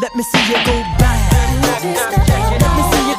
Let me see you go back. Let me see you.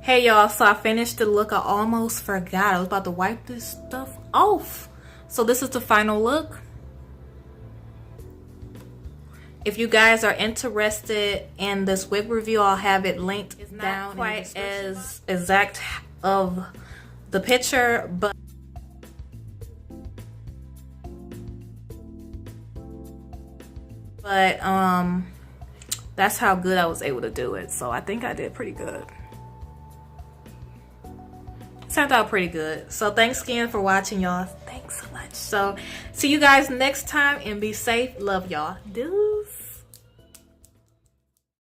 Hey y'all, so I finished the look. I almost forgot. I was about to wipe this stuff off. So this is the final look. If you guys are interested in this wig review, I'll have it linked down. It's not quite as exact of the picture, but that's how good I was able to do it. So I think I did pretty good. Turned out pretty good. So thanks again for watching, y'all. Thanks so much. So see you guys next time and be safe. Love y'all. Deuce.